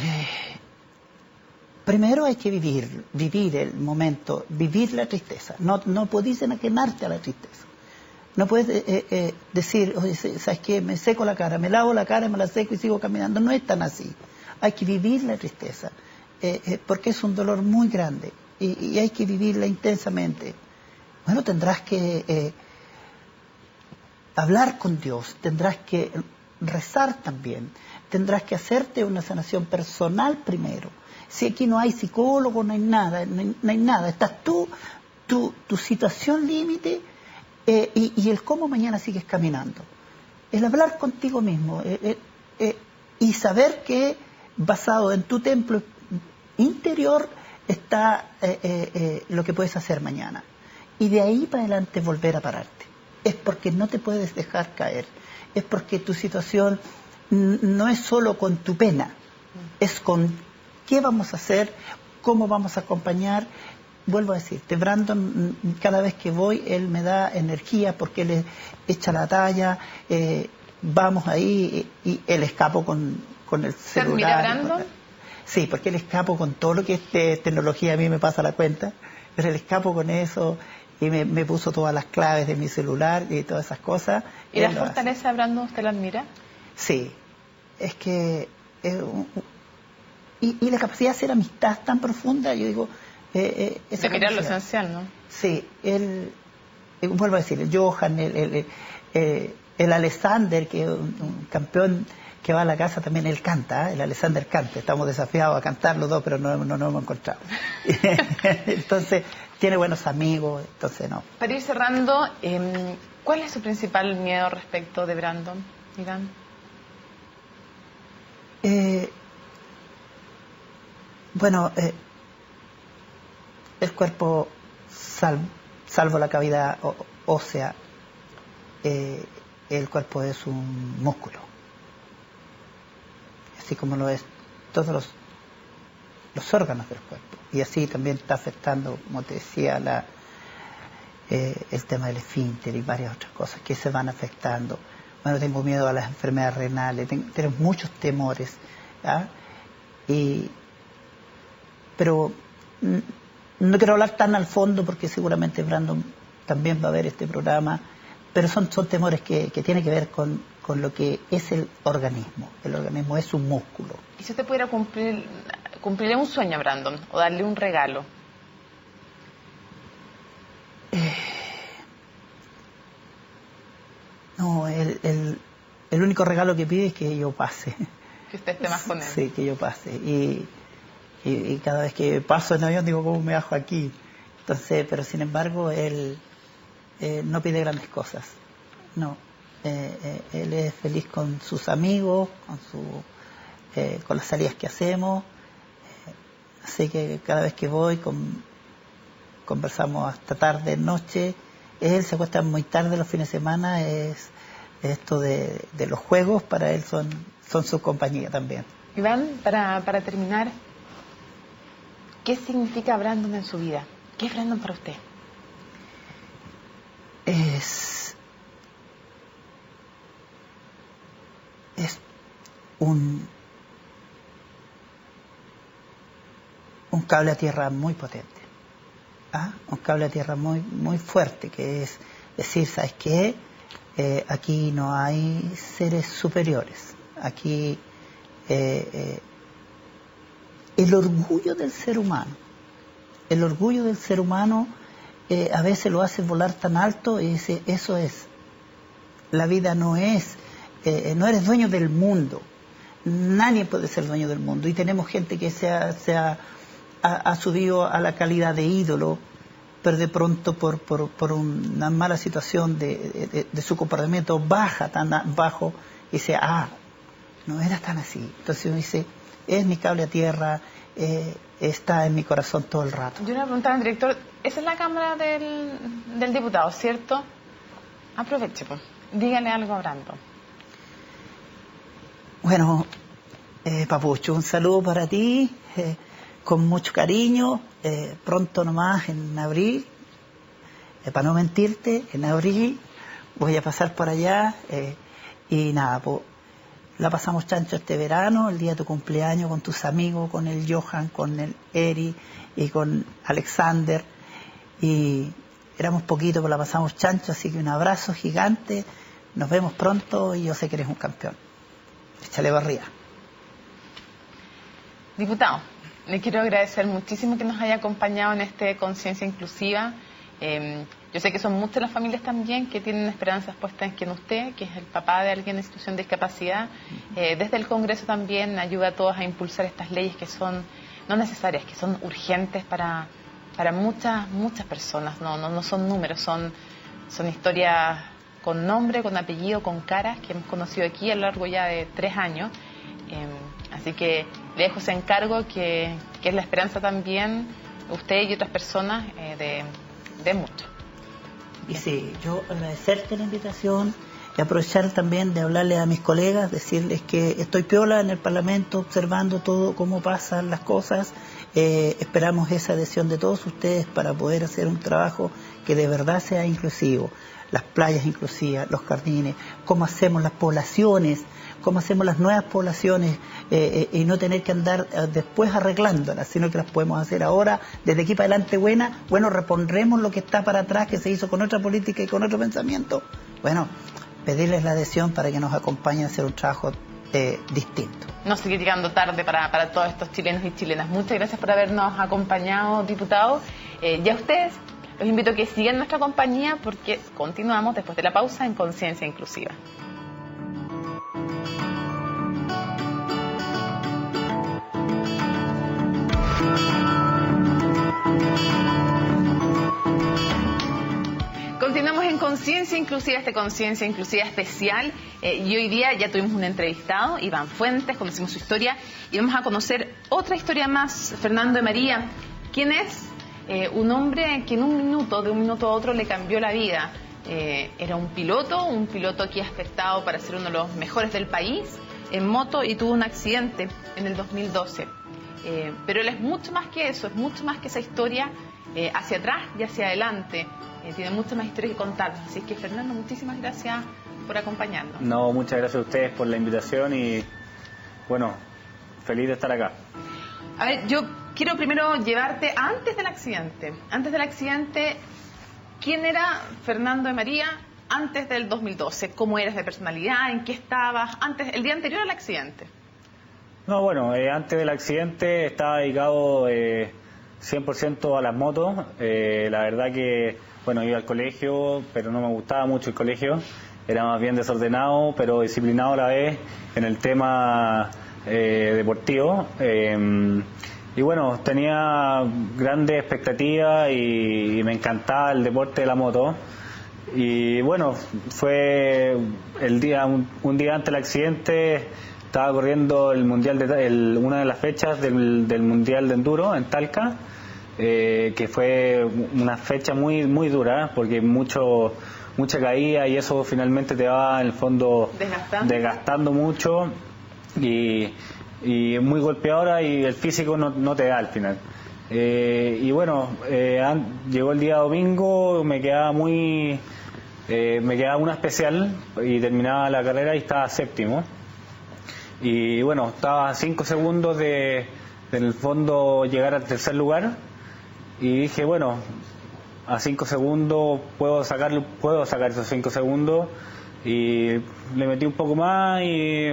[SPEAKER 2] primero hay que vivir el momento, vivir la tristeza. No puedes enajenarte a la tristeza. No puedes decir, oye, ¿sabes qué? Me seco la cara, me lavo la cara, me la seco y sigo caminando. No es tan así. Hay que vivir la tristeza, porque es un dolor muy grande y hay que vivirla intensamente. Bueno, tendrás que hablar con Dios, tendrás que rezar también, tendrás que hacerte una sanación personal primero. Si aquí no hay psicólogo, no hay nada, estás tú, tu situación límite, y el cómo mañana sigues caminando. El hablar contigo mismo y saber que basado en tu templo interior está lo que puedes hacer mañana. Y de ahí para adelante volver a pararte. Es porque no te puedes dejar caer. Es porque tu situación no es solo con tu pena, es con qué vamos a hacer, cómo vamos a acompañar. Vuelvo a decirte, Brandon, cada vez que voy, él me da energía porque él echa la talla, vamos ahí y él escapo con el celular.
[SPEAKER 1] ¿Mira Brandon?
[SPEAKER 2] Sí, porque él escapo con todo lo que es tecnología, a mí me pasa la cuenta, pero él escapo con eso y me puso todas las claves de mi celular y todas esas cosas.
[SPEAKER 1] ¿Y la fortaleza de Brandon usted la admira?
[SPEAKER 2] Sí, es que... y la capacidad de hacer amistad tan profunda, yo digo...
[SPEAKER 1] de mirar lo esencial, ¿no?
[SPEAKER 2] Sí, vuelvo a decir, el Johan, el Alexander, que es un campeón que va a la casa, también él canta, el Alexander canta, estamos desafiados a cantar los dos, pero no hemos encontrado. Entonces, tiene buenos amigos, entonces no.
[SPEAKER 1] Para ir cerrando, ¿cuál es su principal miedo respecto de Brandon? Iván.
[SPEAKER 2] Bueno, el cuerpo, salvo la cavidad ósea, el cuerpo es un músculo, así como lo es todos los órganos del cuerpo, y así también está afectando, como te decía, el tema del esfínter y varias otras cosas que se van afectando. Bueno, tengo miedo a las enfermedades renales, tengo muchos temores, ¿ya? Pero no quiero hablar tan al fondo porque seguramente Brandon también va a ver este programa, pero son temores que tienen que ver con lo que es el organismo. El organismo es un músculo.
[SPEAKER 1] ¿Y si usted pudiera cumplirle un sueño a Brandon o darle un regalo?
[SPEAKER 2] No, el único regalo que pide es que yo pase.
[SPEAKER 1] Que usted esté más con él.
[SPEAKER 2] Sí, que yo pase. Y cada vez que paso en avión digo, ¿cómo me bajo aquí? Entonces, pero sin embargo, él no pide grandes cosas. No. Él es feliz con sus amigos, con las salidas que hacemos. Así que cada vez que voy, conversamos hasta tarde, noche. Él se acuesta muy tarde los fines de semana. Esto de los juegos para él son su compañía también.
[SPEAKER 1] Iván, para terminar, ¿qué significa Brandon en su vida? ¿Qué es Brandon para usted?
[SPEAKER 2] Es un cable a tierra muy potente. Un cable a tierra muy, muy fuerte, que es decir, ¿sabes qué? Aquí no hay seres superiores. Aquí el orgullo del ser humano a veces lo hace volar tan alto y dice, eso es. La vida no es, no eres dueño del mundo. Nadie puede ser dueño del mundo. Y tenemos gente que ha subido a la calidad de ídolo, pero de pronto por una mala situación de su comportamiento baja, tan bajo, y dice, no era tan así. Entonces uno dice, es mi cable a tierra, está en mi corazón todo el rato.
[SPEAKER 1] Yo le voy a preguntar al director, esa es la cámara del diputado, ¿cierto? Aproveche, pues. Dígale algo a Brandon.
[SPEAKER 2] Bueno, Papucho, un saludo para ti, con mucho cariño, pronto nomás en abril, para no mentirte, en abril voy a pasar por allá, y nada, pues la pasamos chancho este verano, el día de tu cumpleaños, con tus amigos, con el Johan, con el Eri y con Alexander, y éramos poquitos, pero la pasamos chancho, así que un abrazo gigante, nos vemos pronto y yo sé que eres un campeón. Échale barriga.
[SPEAKER 1] Diputado, le quiero agradecer muchísimo que nos haya acompañado en este Conciencia Inclusiva. Yo sé que son muchas las familias también que tienen esperanzas puestas en usted, que es el papá de alguien en situación de discapacidad. Desde el Congreso también ayuda a todos a impulsar estas leyes que son no necesarias, que son urgentes para muchas personas. No son números, son historias con nombre, con apellido, con caras que hemos conocido aquí a lo largo ya de 3 años. Así que le dejo ese encargo que es la esperanza también, usted y otras personas, de mucho.
[SPEAKER 2] Y sí, yo agradecerte la invitación y aprovechar también de hablarle a mis colegas, decirles que estoy piola en el Parlamento observando todo cómo pasan las cosas. Esperamos esa adhesión de todos ustedes para poder hacer un trabajo que de verdad sea inclusivo. Las playas inclusivas, los jardines, cómo hacemos las poblaciones, cómo hacemos las nuevas poblaciones, y no tener que andar después arreglándolas, sino que las podemos hacer ahora, desde aquí para adelante bueno, repondremos lo que está para atrás, que se hizo con otra política y con otro pensamiento. Bueno, pedirles la adhesión para que nos acompañen a hacer un trabajo distinto.
[SPEAKER 1] No sigue llegando tarde para todos estos chilenos y chilenas. Muchas gracias por habernos acompañado, diputado. Y a ustedes los invito a que sigan nuestra compañía porque continuamos después de la pausa en Conciencia Inclusiva. Continuamos en Conciencia Inclusiva, Conciencia Inclusiva especial, Y hoy día ya tuvimos un entrevistado, Iván Fuentes, conocimos su historia y vamos a conocer otra historia más, Fernando de María. ¿Quién es? Un hombre que en un minuto, de un minuto a otro, le cambió la vida. Era un piloto aquí aspectado para ser uno de los mejores del país en moto y tuvo un accidente en el 2012. Pero él es mucho más que eso, es mucho más que esa historia hacia atrás y hacia adelante. Tiene muchas más historias que contar. Así que, Fernando, muchísimas gracias por acompañarnos.
[SPEAKER 3] No, muchas gracias a ustedes por la invitación y, bueno, feliz de estar acá.
[SPEAKER 1] A ver, yo quiero primero llevarte antes del accidente. Antes del accidente, ¿quién era Fernando de María antes del 2012? ¿Cómo eras de personalidad? ¿En qué estabas? El día anterior al accidente.
[SPEAKER 3] No, bueno, antes del accidente estaba dedicado 100% a las motos. La verdad que, bueno, iba al colegio, pero no me gustaba mucho el colegio. Era más bien desordenado, pero disciplinado a la vez en el tema deportivo. Y bueno, tenía grandes expectativas y me encantaba el deporte de la moto. Y bueno, fue un día antes del accidente, estaba corriendo el mundial una de las fechas del mundial de enduro en Talca, que fue una fecha muy muy dura porque mucha caída y eso finalmente te va en el fondo desgastando mucho y muy golpeadora y el físico no te da al final. Y bueno, llegó el día domingo, me quedaba una especial y terminaba la carrera y estaba séptimo. Y bueno, estaba a 5 segundos de en el fondo llegar al tercer lugar y dije, bueno, a 5 segundos puedo sacar esos 5 segundos y le metí un poco más y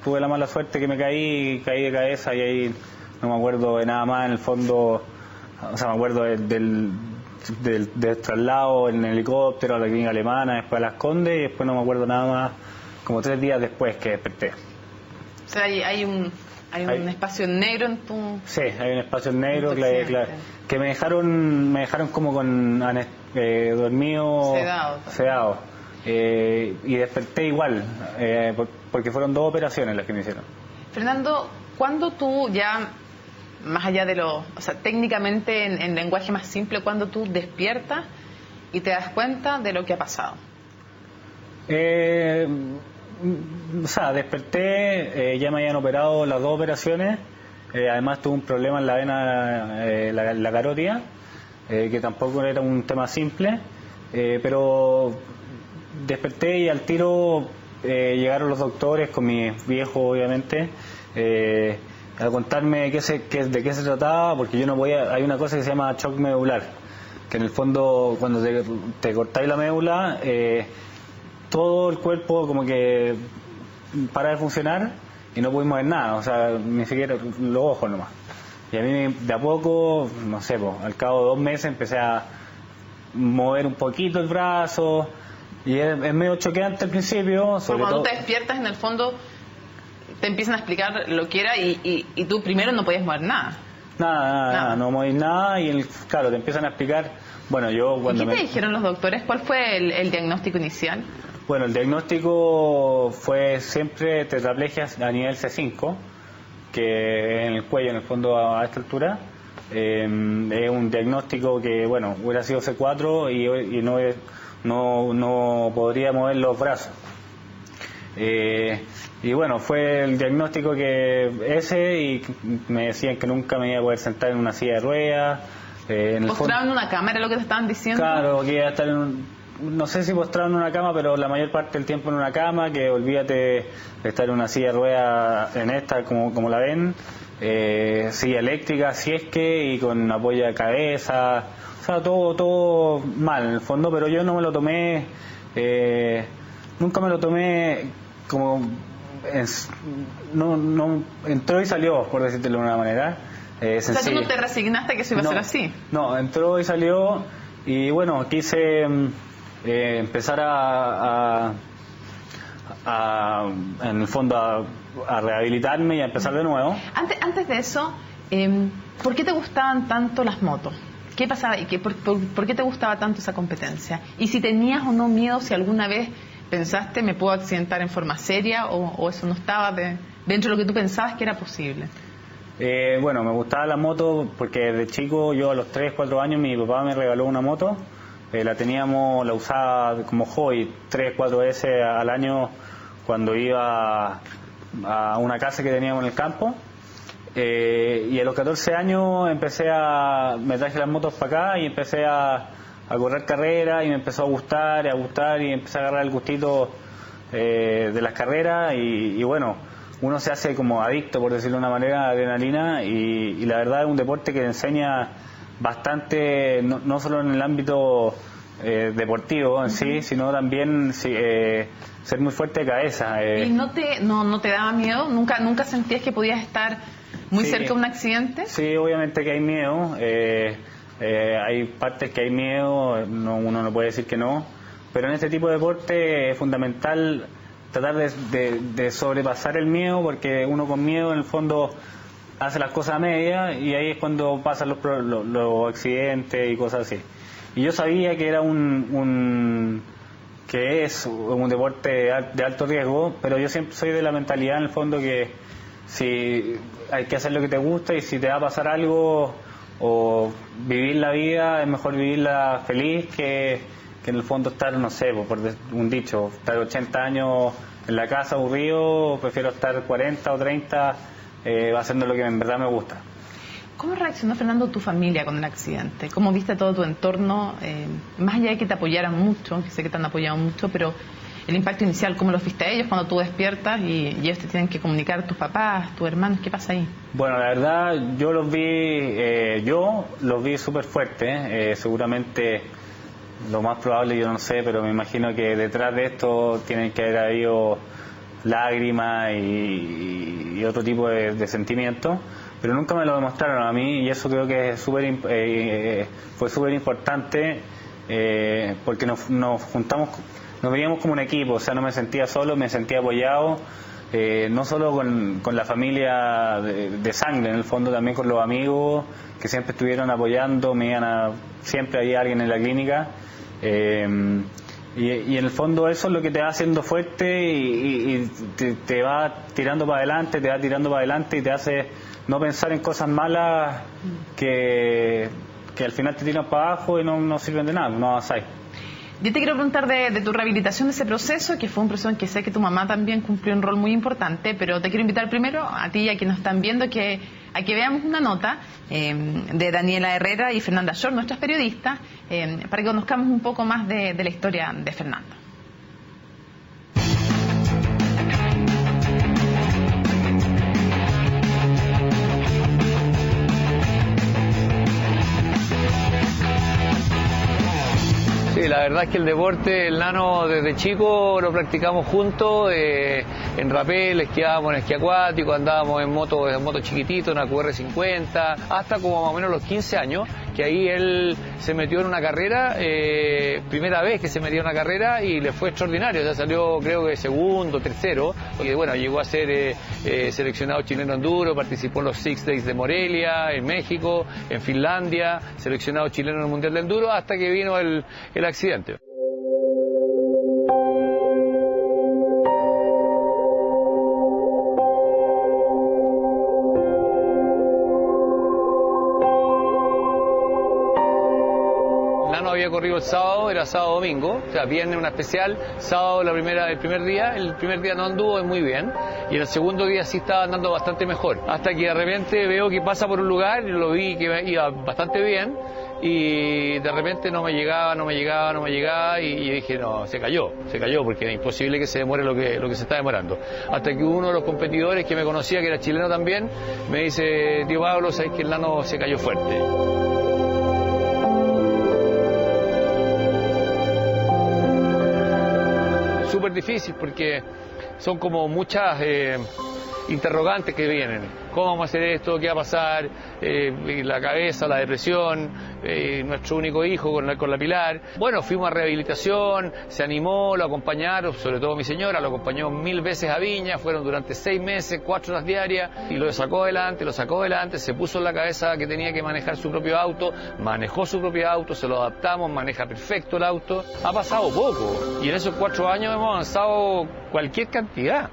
[SPEAKER 3] tuve la mala suerte que me caí de cabeza y ahí no me acuerdo de nada más en el fondo. O sea, me acuerdo del traslado en el helicóptero a la clínica alemana, después a Las Condes y después no me acuerdo nada más, como 3 días después que desperté.
[SPEAKER 1] O sea, hay un espacio negro en tu...
[SPEAKER 3] Sí, hay un espacio negro que me dejaron como con dormido, sedado. Y desperté igual, porque fueron 2 operaciones las que me hicieron.
[SPEAKER 1] Fernando, ¿cuándo tú ya, más allá de o sea, técnicamente en lenguaje más simple, cuándo tú despiertas y te das cuenta de lo que ha pasado?
[SPEAKER 3] O sea, desperté, ya me habían operado las 2 operaciones, además tuve un problema en la vena, la carótida, que tampoco era un tema simple, pero desperté y al tiro llegaron los doctores con mi viejo, obviamente, a contarme de qué se trataba, porque yo no podía. Hay una cosa que se llama shock medular, que en el fondo cuando te cortáis la médula, todo el cuerpo como que para de funcionar y no pudimos ver nada, o sea, ni siquiera los ojos nomás. Y a mí de a poco, no sé, al cabo de 2 meses empecé a mover un poquito el brazo y es medio choqueante al principio.
[SPEAKER 1] Pero cuando te despiertas, en el fondo te empiezan a explicar lo que era y tú primero no podías mover nada.
[SPEAKER 3] Nada, no movís nada y claro, te empiezan a explicar. Bueno, yo cuando
[SPEAKER 1] ¿Y qué te dijeron los doctores? ¿Cuál fue el diagnóstico inicial?
[SPEAKER 3] Bueno, el diagnóstico fue siempre tetraplegia a nivel C5, que en el cuello, en el fondo a esta altura. Es un diagnóstico que, bueno, hubiera sido C4 y no podría mover los brazos. Y bueno, fue el diagnóstico y me decían que nunca me iba a poder sentar en una silla de ruedas.
[SPEAKER 1] ¿Postrado en una cama era lo que te estaban diciendo?
[SPEAKER 3] Claro, que iba a estar no sé si postrado en una cama, pero la mayor parte del tiempo en una cama, que olvídate de estar en una silla de ruedas en esta, como la ven, silla eléctrica, si es que, y con apoyo de cabeza, o sea, todo mal en el fondo, pero yo no me lo tomé, nunca me lo tomé como, no entró y salió, por decírtelo de una manera.
[SPEAKER 1] O sea, tú no te resignaste que eso iba a ser así.
[SPEAKER 3] No, entró y salió y bueno, quise empezar en el fondo a rehabilitarme y a empezar de nuevo.
[SPEAKER 1] Antes de eso, ¿por qué te gustaban tanto las motos? ¿Qué pasaba y por qué te gustaba tanto esa competencia? Y si tenías o no miedo, si alguna vez ¿Pensaste, me puedo accidentar en forma seria o eso no estaba dentro de lo que tú pensabas que era posible?
[SPEAKER 3] Bueno, me gustaba la moto porque desde chico, yo a los 3, 4 años, mi papá me regaló una moto. La usaba como hobby 3, 4 veces al año cuando iba a una casa que teníamos en el campo. Y a los 14 años me traje las motos para acá y empecé a correr carreras y me empezó a gustar y empecé a agarrar el gustito de las carreras y bueno, uno se hace como adicto, por decirlo de una manera, a adrenalina y la verdad es un deporte que enseña bastante, no solo en el ámbito deportivo en sí, sino también ser muy fuerte de cabeza.
[SPEAKER 1] ¿Y no te daba miedo? ¿Nunca sentías que podías estar muy cerca de un accidente?
[SPEAKER 3] Sí, obviamente que hay miedo. Hay partes que hay miedo, uno no puede decir que no, pero en este tipo de deporte es fundamental tratar de sobrepasar el miedo, porque uno con miedo en el fondo hace las cosas a media y ahí es cuando pasan los accidentes y cosas así. Y yo sabía que era que es un deporte de alto riesgo, pero yo siempre soy de la mentalidad en el fondo que si hay que hacer lo que te gusta y si te va a pasar algo o vivir la vida, es mejor vivirla feliz que en el fondo estar, no sé, por un dicho, estar 80 años en la casa aburrido, prefiero estar 40 o 30 haciendo lo que en verdad me gusta.
[SPEAKER 1] ¿Cómo reaccionó, Fernando, tu familia con el accidente? ¿Cómo viste todo tu entorno? Más allá de que te apoyaran mucho, que sé que te han apoyado mucho, pero el impacto inicial, ¿cómo lo viste a ellos cuando tú despiertas y ellos te tienen que comunicar, tus papás, tus hermanos? ¿Qué pasa ahí?
[SPEAKER 3] Bueno, la verdad, yo los vi súper fuertes. Seguramente, lo más probable, yo no sé, pero me imagino que detrás de esto tienen que haber habido lágrimas y otro tipo de sentimientos, pero nunca me lo demostraron a mí y eso creo que fue súper importante porque nos juntamos, nos veíamos como un equipo, o sea, no me sentía solo, me sentía apoyado, no solo con la familia de sangre, en el fondo también con los amigos que siempre estuvieron apoyando, siempre había alguien en la clínica. Y en el fondo eso es lo que te va haciendo fuerte y te va tirando para adelante, y te hace no pensar en cosas malas que al final te tiran para abajo y no sirven de nada, no avanzáis.
[SPEAKER 1] Yo te quiero preguntar de tu rehabilitación, de ese proceso, que fue un proceso en que sé que tu mamá también cumplió un rol muy importante, pero te quiero invitar primero a ti y a quienes nos están viendo a que veamos una nota de Daniela Herrera y Fernanda Short, nuestras periodistas, para que conozcamos un poco más de la historia de Fernando.
[SPEAKER 4] Sí, la verdad es que el deporte, el nano, desde chico lo practicamos juntos, en rapel, esquiábamos en esquí acuático, andábamos en moto chiquitito, en una QR50, hasta como más o menos los 15 años, que ahí él se metió en una carrera, primera vez que se metió en una carrera y le fue extraordinario, ya salió creo que segundo, tercero, y bueno, llegó a ser seleccionado chileno enduro, participó en los Six Days de Morelia, en México, en Finlandia, seleccionado chileno en el Mundial de Enduro, hasta que vino el accidente. Había corrido el sábado, era sábado domingo, o sea, viernes una especial, sábado el primer día no anduvo muy bien y el segundo día sí estaba andando bastante mejor, hasta que de repente veo que pasa por un lugar y lo vi que iba bastante bien y de repente no me llegaba y dije no, se cayó porque es imposible que se demore lo que se está demorando, hasta que uno de los competidores que me conocía, que era chileno también, me dice: tío Pablo, sabes que el nano se cayó fuerte. Súper difícil porque son como muchas interrogantes que vienen. ¿Cómo vamos a hacer esto? ¿Qué va a pasar? La cabeza, la depresión, nuestro único hijo con la Pilar. Bueno, fuimos a rehabilitación, se animó, lo acompañaron, sobre todo mi señora, lo acompañó 1000 veces a Viña, fueron durante 6 meses, 4 horas diarias, y lo sacó adelante, se puso en la cabeza que tenía que manejar su propio auto, manejó su propio auto, se lo adaptamos, maneja perfecto el auto. Ha pasado poco, y en esos 4 años hemos avanzado cualquier cantidad.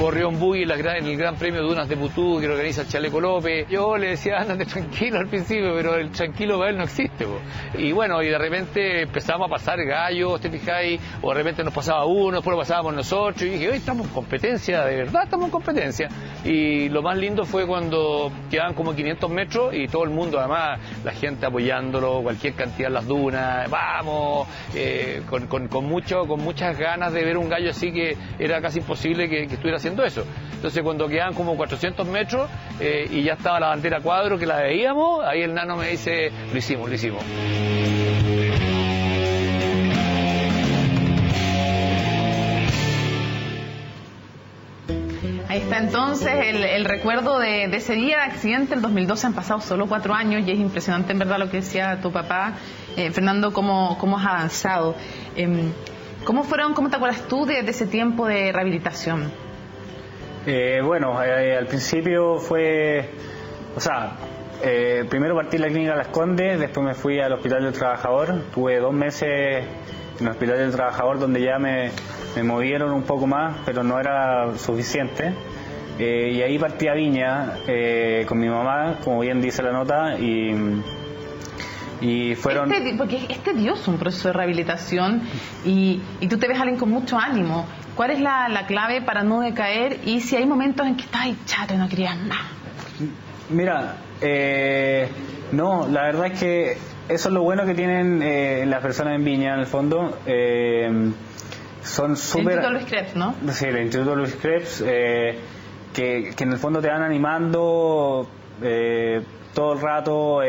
[SPEAKER 4] Corrió un buggy en el Gran Premio de Dunas de Putú que lo organiza el Chaleco López. Yo le decía, ándate tranquilo al principio, pero el tranquilo para él no existe. Y bueno, y de repente empezamos a pasar gallos, ¿te fijáis? O de repente nos pasaba uno, después lo pasábamos nosotros, y dije, hoy estamos en competencia, de verdad estamos en competencia. Y lo más lindo fue cuando quedaban como 500 metros y todo el mundo, además, la gente apoyándolo, cualquier cantidad en las dunas, vamos, con muchas ganas de ver un gallo así que era casi imposible que estuviera haciendo eso. Entonces cuando quedaban como 400 metros y ya estaba la bandera cuadro que la veíamos, ahí el nano me dice, lo hicimos.
[SPEAKER 1] Ahí está entonces el recuerdo de ese día de accidente, el 2012. Han pasado solo 4 años y es impresionante en verdad lo que decía tu papá. Fernando, cómo has avanzado. ¿Cómo te acuerdas tú de ese tiempo de rehabilitación?
[SPEAKER 3] Al principio fue, primero partí en la clínica Las Condes, después me fui al Hospital del Trabajador, tuve 2 meses en el Hospital del Trabajador donde ya me movieron un poco más, pero no era suficiente, y ahí partí a Viña con mi mamá, como bien dice la nota, y fueron...
[SPEAKER 1] Porque es tedioso un proceso de rehabilitación y tú te ves a alguien con mucho ánimo. ¿Cuál es la clave para no decaer? Y si hay momentos en que estás ahí chato y no querías más.
[SPEAKER 3] Mira, no, la verdad es que eso es lo bueno que tienen las personas en Viña, en el fondo. Son súper...
[SPEAKER 1] El Instituto Luis Krebs, ¿no?
[SPEAKER 3] Sí, el Instituto Luis Krebs, que en el fondo te van animando todo el rato,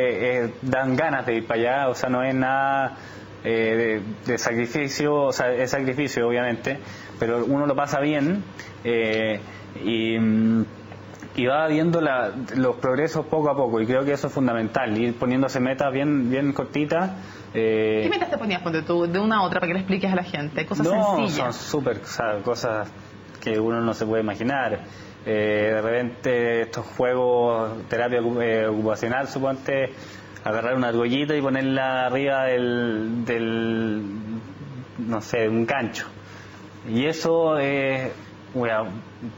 [SPEAKER 3] dan ganas de ir para allá, o sea, no es nada de sacrificio, o sea, es sacrificio obviamente, pero uno lo pasa bien y va viendo los progresos poco a poco, y creo que eso es fundamental, ir poniéndose metas bien cortitas.
[SPEAKER 1] ¿Qué metas te ponías tú de una a otra para que le expliques a la gente? Cosas sencillas.
[SPEAKER 3] No, son súper, cosas que uno no se puede imaginar. De repente estos juegos, terapia ocupacional, suponte, agarrar una argollita y ponerla arriba del no sé, un gancho. Y eso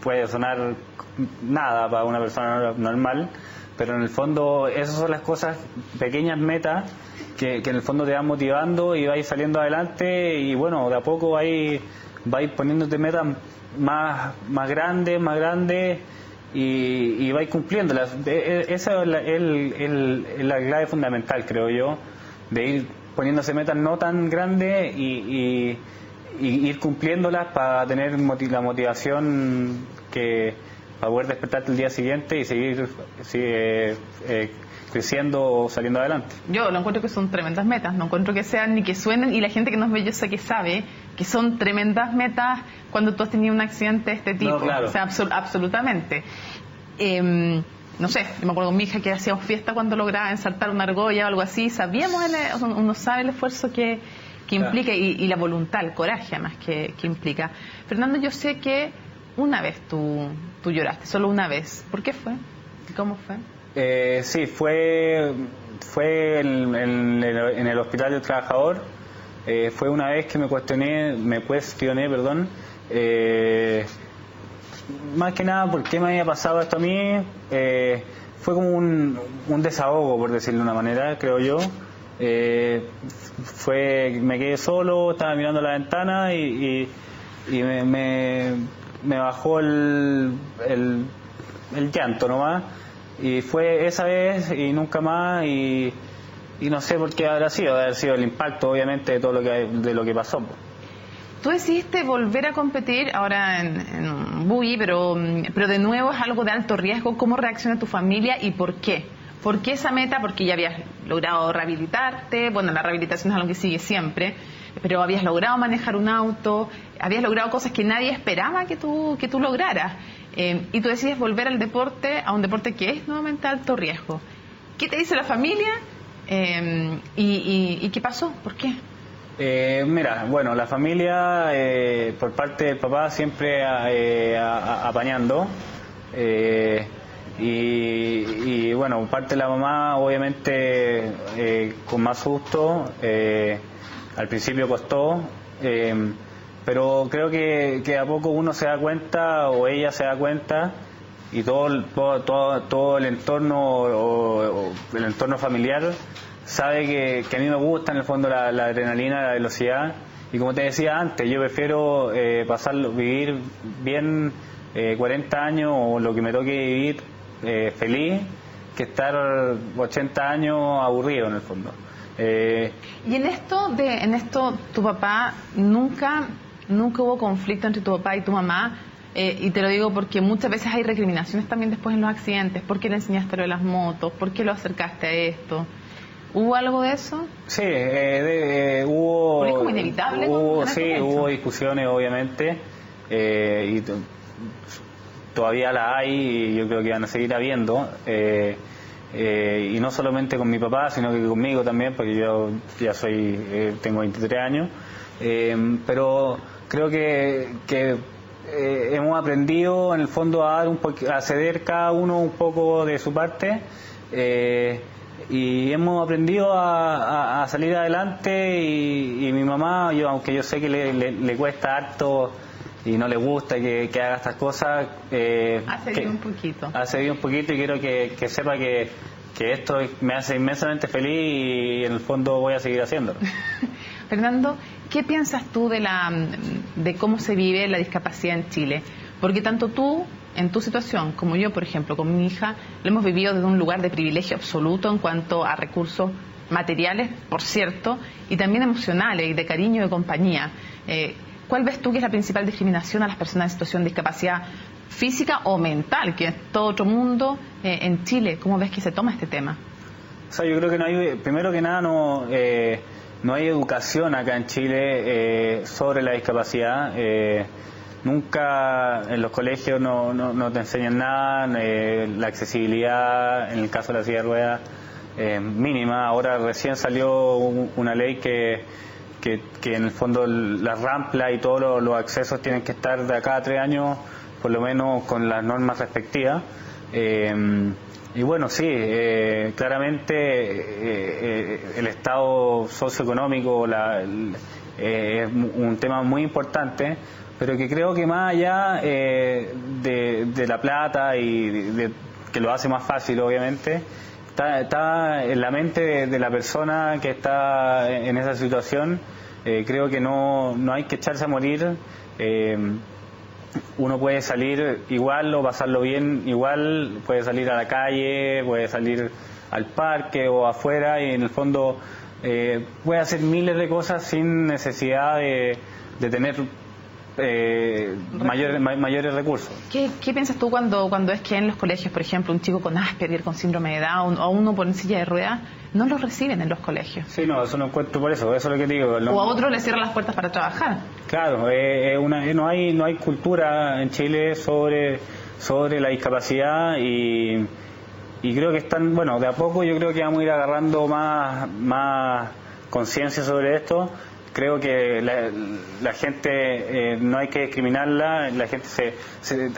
[SPEAKER 3] puede sonar nada para una persona normal, pero en el fondo esas son las cosas, pequeñas metas que en el fondo te van motivando y vais saliendo adelante, y bueno, de a poco vais poniéndote metas más grandes y vais cumpliéndolas. Esa es la clave fundamental, creo yo, de ir poniéndose metas no tan grandes y ir cumpliéndolas para tener la motivación para poder despertarte el día siguiente y seguir creciendo o saliendo adelante.
[SPEAKER 1] Yo lo encuentro que son tremendas metas, no encuentro que sean ni que suenen, y la gente que nos ve yo sé que sabe que son tremendas metas cuando tú has tenido un accidente de este tipo.
[SPEAKER 3] No, claro.
[SPEAKER 1] O sea, absolutamente. No sé, yo me acuerdo con mi hija que hacíamos fiesta cuando lograba ensartar una argolla o algo así, sabíamos, uno sabe el esfuerzo que implica, claro, y la voluntad, el coraje además que implica. Fernando, yo sé que una vez tú lloraste, solo una vez. ¿Por qué fue? ¿Cómo fue?
[SPEAKER 3] Sí, fue en el Hospital del Trabajador. Fue una vez que me cuestioné, más que nada por qué me había pasado esto a mí. Fue como un desahogo, por decirlo de una manera, creo yo. Me quedé solo, estaba mirando la ventana y me bajó el llanto nomás, y fue esa vez y nunca más, y no sé por qué haber sido el impacto obviamente de todo de lo que pasó.
[SPEAKER 1] Tú decidiste volver a competir ahora en buggy, pero de nuevo es algo de alto riesgo. ¿Cómo reacciona tu familia y por qué? ¿Por qué esa meta? Porque ya habías logrado rehabilitarte, bueno, la rehabilitación es algo que sigue siempre, pero habías logrado manejar un auto, habías logrado cosas que nadie esperaba que tú lograras. Y tú decides volver al deporte, a un deporte que es nuevamente alto riesgo. ¿Qué te dice la familia? ¿Y qué pasó? ¿Por qué?
[SPEAKER 3] Mira, bueno, la familia por parte del papá siempre apañando, y bueno, por parte de la mamá obviamente con más susto. Al principio costó, pero creo que a poco uno se da cuenta, o ella se da cuenta, y todo el entorno o el entorno familiar sabe que a mí me gusta en el fondo la adrenalina, la velocidad, y como te decía antes, yo prefiero vivir bien 40 años o lo que me toque vivir feliz, que estar 80 años aburrido en el fondo.
[SPEAKER 1] Y en esto tu papá nunca hubo conflicto entre tu papá y tu mamá, y te lo digo porque muchas veces hay recriminaciones también después en los accidentes. ¿Por qué le enseñaste lo de las motos? ¿Por qué lo acercaste a esto? ¿Hubo algo de eso?
[SPEAKER 3] Sí, hubo.
[SPEAKER 1] Porque es como inevitable.
[SPEAKER 3] Hubo discusiones obviamente, y todavía la hay, y yo creo que van a seguir habiendo. Y no solamente con mi papá, sino que conmigo también, porque yo ya tengo 23 años, pero creo que hemos aprendido en el fondo a ceder cada uno un poco de su parte, y hemos aprendido a salir adelante, y mi mamá, aunque yo sé que le cuesta harto y no le gusta que haga estas cosas,
[SPEAKER 1] ha seguido un poquito.
[SPEAKER 3] Ha seguido un poquito, y quiero que sepa que esto me hace inmensamente feliz, y en el fondo voy a seguir haciéndolo.
[SPEAKER 1] Fernando, ¿qué piensas tú de cómo se vive la discapacidad en Chile? Porque tanto tú, en tu situación, como yo, por ejemplo, con mi hija, lo hemos vivido desde un lugar de privilegio absoluto en cuanto a recursos materiales, por cierto, y también emocionales y de cariño y de compañía. ¿Cuál ves tú que es la principal discriminación a las personas en situación de discapacidad física o mental, que es todo otro mundo en Chile? ¿Cómo ves que se toma este tema?
[SPEAKER 3] O sea, yo creo que no hay, primero que nada, no hay educación acá en Chile sobre la discapacidad. Nunca en los colegios no te enseñan nada. La accesibilidad, en el caso de la silla de ruedas, mínima. Ahora recién salió una ley que en el fondo las rampas y todos los accesos tienen que estar de acá a 3 años, por lo menos con las normas respectivas. Y bueno, sí, claramente el estado socioeconómico es un tema muy importante, pero que creo que más allá de la plata y que lo hace más fácil, obviamente, está en la mente de la persona que está en esa situación. Creo que no hay que echarse a morir. Uno puede salir igual o pasarlo bien igual, puede salir a la calle, puede salir al parque o afuera, y en el fondo puede hacer miles de cosas sin necesidad de tener mayores recursos.
[SPEAKER 1] ¿Qué piensas tú cuando es que en los colegios, por ejemplo, un chico con Asperger, con síndrome de Down, o uno por silla de ruedas, no los reciben en los colegios?
[SPEAKER 3] Sí, no, eso no encuentro por eso es lo que digo.
[SPEAKER 1] O a otros les cierran las puertas para trabajar.
[SPEAKER 3] Claro, no hay cultura en Chile sobre la discapacidad, y creo que están, bueno, de a poco yo creo que vamos a ir agarrando más conciencia sobre esto. Creo que la gente no hay que discriminarla, la gente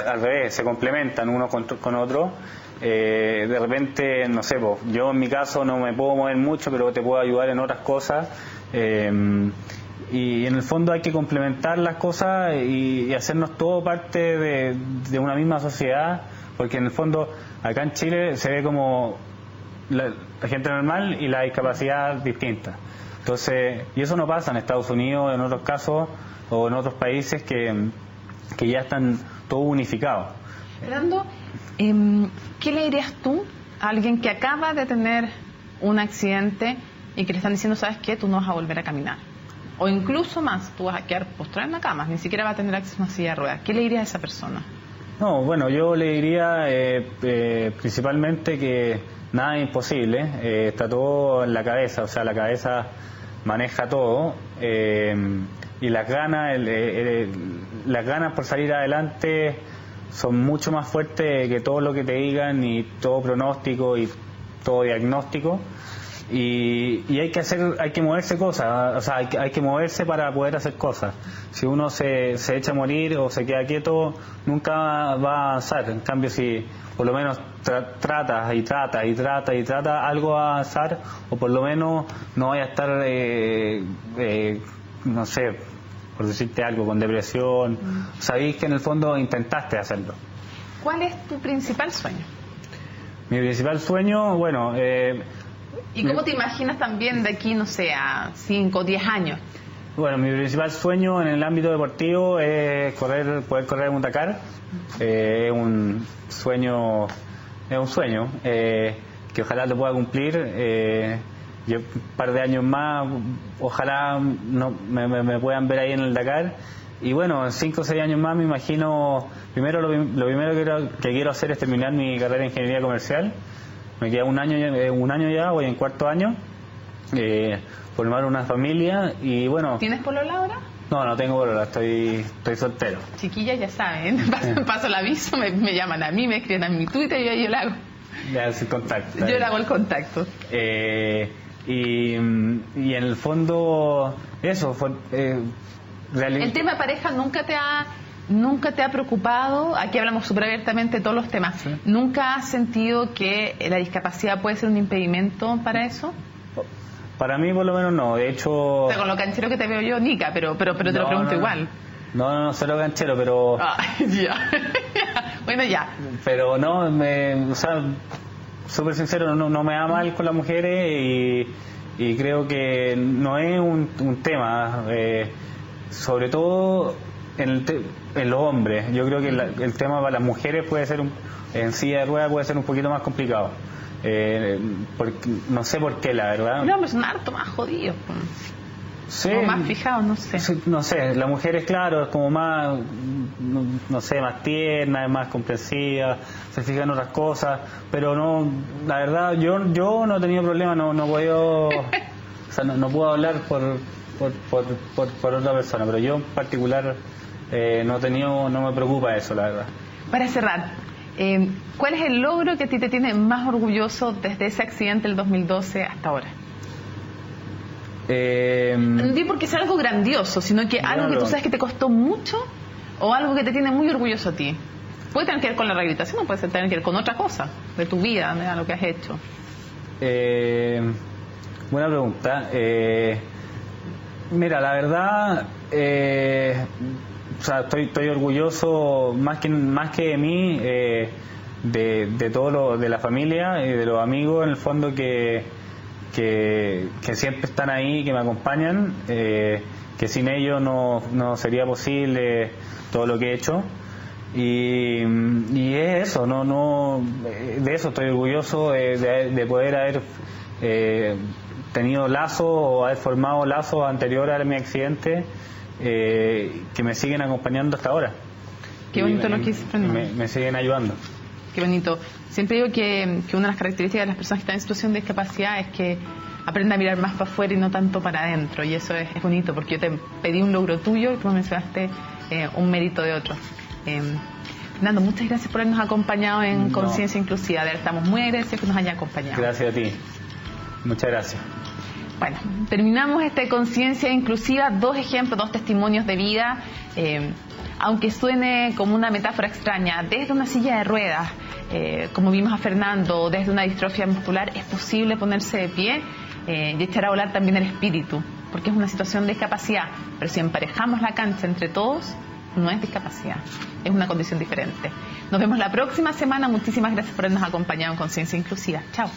[SPEAKER 3] al revés, se complementan uno con otro. De repente, no sé, yo en mi caso no me puedo mover mucho, pero te puedo ayudar en otras cosas. Y en el fondo hay que complementar las cosas y hacernos todo parte de una misma sociedad, porque en el fondo acá en Chile se ve como la gente normal y la discapacidad distinta. Entonces, y eso no pasa en Estados Unidos, en otros casos, o en otros países que ya están todos unificados.
[SPEAKER 1] Fernando, ¿qué le dirías tú a alguien que acaba de tener un accidente y que le están diciendo, ¿sabes qué? Tú no vas a volver a caminar. O incluso más, tú vas a quedar postrado en la cama, ni siquiera va a tener acceso a una silla de ruedas. ¿Qué le dirías a esa persona?
[SPEAKER 3] No, bueno, yo le diría principalmente que nada es imposible, está todo en la cabeza, o sea, la cabeza maneja todo, y las ganas por salir adelante son mucho más fuertes que todo lo que te digan y todo pronóstico y todo diagnóstico. Y hay que moverse cosas, o sea, hay que moverse para poder hacer cosas. Si uno se echa a morir o se queda quieto, nunca va a avanzar. En cambio, si por lo menos tratas algo va a avanzar, o por lo menos no vaya a estar, no sé, por decirte algo, con depresión. Sabéis que en el fondo intentaste hacerlo.
[SPEAKER 1] ¿Cuál es tu principal sueño?
[SPEAKER 3] Mi principal sueño, bueno...
[SPEAKER 1] ¿Y cómo te imaginas también de aquí, no sé, a 5 o 10 años?
[SPEAKER 3] Bueno, mi principal sueño en el ámbito deportivo es poder correr un Dakar. Es un sueño que ojalá lo pueda cumplir. Yo un par de años más, ojalá me puedan ver ahí en el Dakar. Y bueno, en 5 o 6 años más me imagino, lo primero que quiero hacer es terminar mi carrera de ingeniería comercial. Me queda un año ya, voy en 4º año, formar una familia y bueno...
[SPEAKER 1] ¿Tienes polola ahora?
[SPEAKER 3] No tengo polola, estoy soltero.
[SPEAKER 1] Chiquillas ya saben, paso el aviso, me llaman a mí, me escriben a mi Twitter y yo le hago.
[SPEAKER 3] Le haces el contacto.
[SPEAKER 1] Yo le hago el contacto.
[SPEAKER 3] Y en el fondo, eso fue...
[SPEAKER 1] ¿El tema pareja nunca te ha preocupado? Aquí hablamos súper abiertamente de todos los temas.
[SPEAKER 3] Sí.
[SPEAKER 1] ¿Nunca has sentido que la discapacidad puede ser un impedimento para eso?
[SPEAKER 3] Para mí por lo menos no, de hecho...
[SPEAKER 1] O sea, con lo canchero que te veo yo, Nica, pero te lo pregunto igual.
[SPEAKER 3] No, solo canchero, pero...
[SPEAKER 1] Ya. Bueno, ya.
[SPEAKER 3] Pero no, o sea, súper sincero, no me da mal con las mujeres y creo que no es un tema, sobre todo en los hombres. Yo creo que el tema para las mujeres puede ser en silla de ruedas puede ser un poquito más complicado. No sé por qué, la verdad.
[SPEAKER 1] Los hombres son harto más jodidos.
[SPEAKER 3] Sí,
[SPEAKER 1] o más fijados, no sé.
[SPEAKER 3] Sí, no sé, la mujer es claro, es como más, no sé, más tierna, es más comprensiva, se fija en otras cosas, pero no, la verdad, yo no he tenido problemas, no he podido, o sea, no puedo hablar por otra persona, pero yo en particular no me preocupa eso, la verdad.
[SPEAKER 1] Para cerrar, ¿cuál es el logro que a ti te tiene más orgulloso desde ese accidente del 2012 hasta ahora? No digo porque sea algo grandioso, sino que algo que tú sabes que te costó mucho o algo que te tiene muy orgulloso a ti. Puede tener que ver con la rehabilitación o puede tener que ver con otra cosa de tu vida, de lo que has hecho.
[SPEAKER 3] Buena pregunta. Mira, la verdad, o sea, estoy orgulloso más que de mí, de todo de la familia y de los amigos en el fondo que siempre están ahí, que me acompañan, que sin ellos no sería posible todo lo que he hecho. Y es eso, de eso estoy orgulloso, de poder haber tenido lazos o haber formado lazos anteriores a mi accidente que me siguen acompañando hasta ahora.
[SPEAKER 1] Qué bonito lo que dices, Fernando.
[SPEAKER 3] Me siguen ayudando.
[SPEAKER 1] Qué bonito. Siempre digo que una de las características de las personas que están en situación de discapacidad es que aprende a mirar más para afuera y no tanto para adentro, y eso es bonito, porque yo te pedí un logro tuyo y tú me mencionaste un mérito de otro. Fernando, muchas gracias por habernos acompañado en Conciencia Inclusiva. De verdad, estamos muy agradecidos que nos haya acompañado.
[SPEAKER 3] Gracias a ti. Muchas gracias.
[SPEAKER 1] Bueno, terminamos esta Conciencia Inclusiva, 2 ejemplos, 2 testimonios de vida. Aunque suene como una metáfora extraña, desde una silla de ruedas, como vimos a Fernando, desde una distrofia muscular, es posible ponerse de pie y echar a volar también el espíritu, porque es una situación de discapacidad, pero si emparejamos la cancha entre todos, no es discapacidad, es una condición diferente. Nos vemos la próxima semana. Muchísimas gracias por habernos acompañado en Conciencia Inclusiva. Chao.